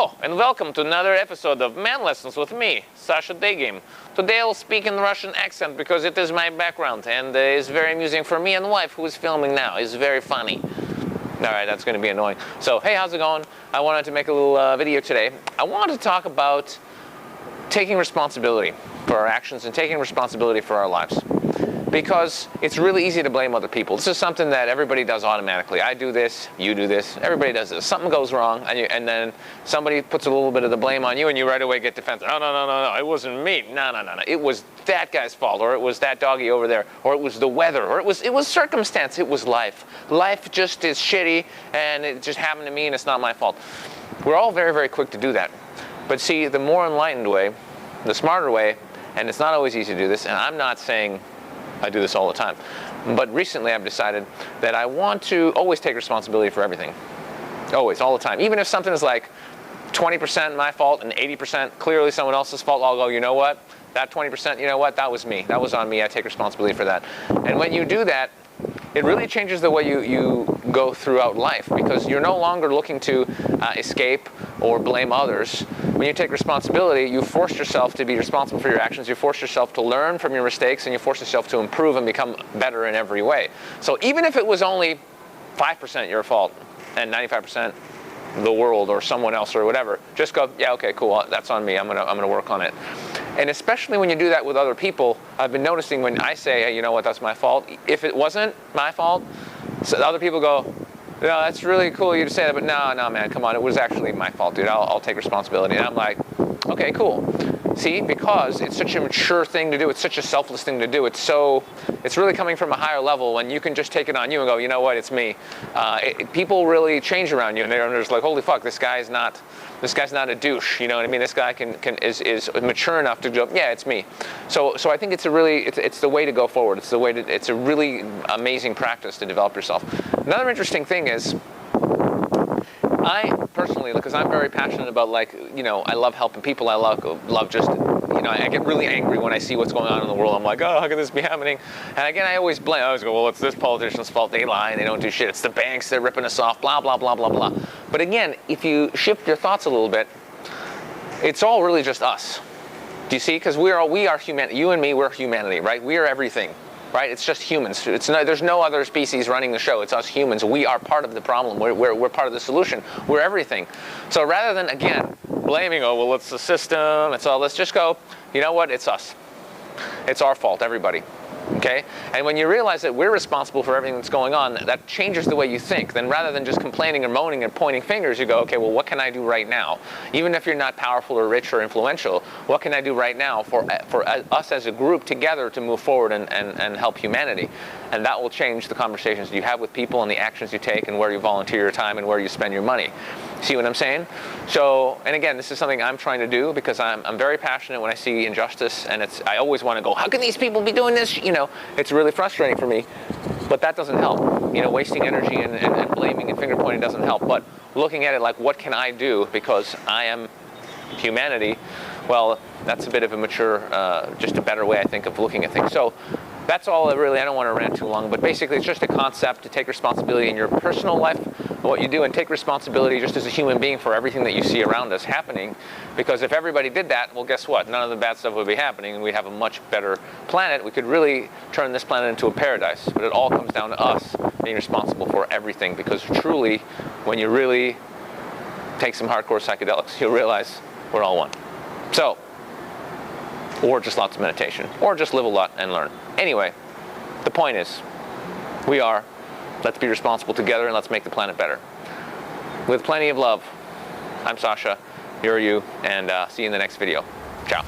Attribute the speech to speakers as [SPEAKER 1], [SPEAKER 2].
[SPEAKER 1] Hello and welcome to another episode of Man Lessons with me, Sasha Degim. Today I'll speak in Russian accent because it is my background and it's very amusing for me and wife who is filming now. It's very funny. Alright, that's going to be annoying. So, hey, how's it going? I wanted to make a little video today. I wanted to talk about taking responsibility for our actions and taking responsibility for our lives. Because it's really easy to blame other people. This is something that everybody does automatically. I do this, you do this, everybody does this. Something goes wrong, and then somebody puts a little bit of the blame on you, and you right away get defensive. No, it wasn't me. No. It was that guy's fault, or it was that doggy over there, or it was the weather, or it was circumstance, it was life. Life just is shitty, and it just happened to me, and it's not my fault. We're all very, very quick to do that. But see, the more enlightened way, the smarter way, and it's not always easy to do this, and I'm not saying I do this all the time. But recently I've decided that I want to always take responsibility for everything. Always, all the time. Even if something is like 20% my fault and 80% clearly someone else's fault, I'll go, you know what? That 20%, you know what? That was me. That was on me. I take responsibility for that. And when you do that, it really changes the way you go throughout life, because you're no longer looking to escape or blame others. When you take responsibility, you force yourself to be responsible for your actions, you force yourself to learn from your mistakes, and you force yourself to improve and become better in every way. So even if it was only 5% your fault and 95% the world or someone else or whatever, just go, yeah, okay, cool, that's on me, I'm gonna work on it. And especially when you do that with other people, I've been noticing when I say, hey, you know what, that's my fault, if it wasn't my fault, so other people go, no, that's really cool of you to say that, but no, man, come on, it was actually my fault, dude, I'll take responsibility. And I'm like, okay, cool. See, because it's such a mature thing to do, it's such a selfless thing to do, it's really coming from a higher level when you can just take it on you and go, you know what, it's me. People really change around you, and they're just like, holy fuck, this guy's not a douche, you know what I mean? This guy is mature enough to go, yeah, it's me. So I think it's the way to go forward. It's a really amazing practice to develop yourself. Another interesting thing is, I personally, because I'm very passionate about, like, you know, I love helping people. I love just, you know, I get really angry when I see what's going on in the world. I'm like, oh, how can this be happening? And again, I always go, well, it's this politician's fault. They lie and they don't do shit. It's the banks. They're ripping us off, blah, blah, blah, blah, blah. But again, if you shift your thoughts a little bit, it's all really just us. Do you see? Because we are humanity. You and me, we're humanity, right? We are everything. Right? It's just humans. There's no other species running the show. It's us humans. We are part of the problem. We're part of the solution. We're everything. So rather than, again, blaming, oh, well, it's the system, it's all, let's just go, you know what? It's us. It's our fault, everybody. Okay? And when you realize that we're responsible for everything that's going on, that changes the way you think. Then rather than just complaining and moaning and pointing fingers, you go, okay, well, what can I do right now? Even if you're not powerful or rich or influential, what can I do right now for us as a group together to move forward and help humanity? And that will change the conversations you have with people and the actions you take and where you volunteer your time and where you spend your money. See what I'm saying? So, and again, this is something I'm trying to do because I'm very passionate when I see injustice, and I always want to go, how can these people be doing this? You know, it's really frustrating for me, but that doesn't help. You know, wasting energy and blaming and finger pointing doesn't help, but looking at it like, what can I do because I am humanity? Well, that's a bit of a mature, just a better way, I think, of looking at things. So that's all really, I don't want to rant too long, but basically it's just a concept to take responsibility in your personal life, what you do, and take responsibility just as a human being for everything that you see around us happening. Because if everybody did that, well, guess what? None of the bad stuff would be happening, and we'd have a much better planet. We could really turn this planet into a paradise. But it all comes down to us being responsible for everything, because truly, when you really take some hardcore psychedelics, you'll realize we're all one. So, or just lots of meditation, or just live a lot and learn. Anyway, the point is, let's be responsible together and let's make the planet better. With plenty of love, I'm Sasha, you're you, and see you in the next video. Ciao.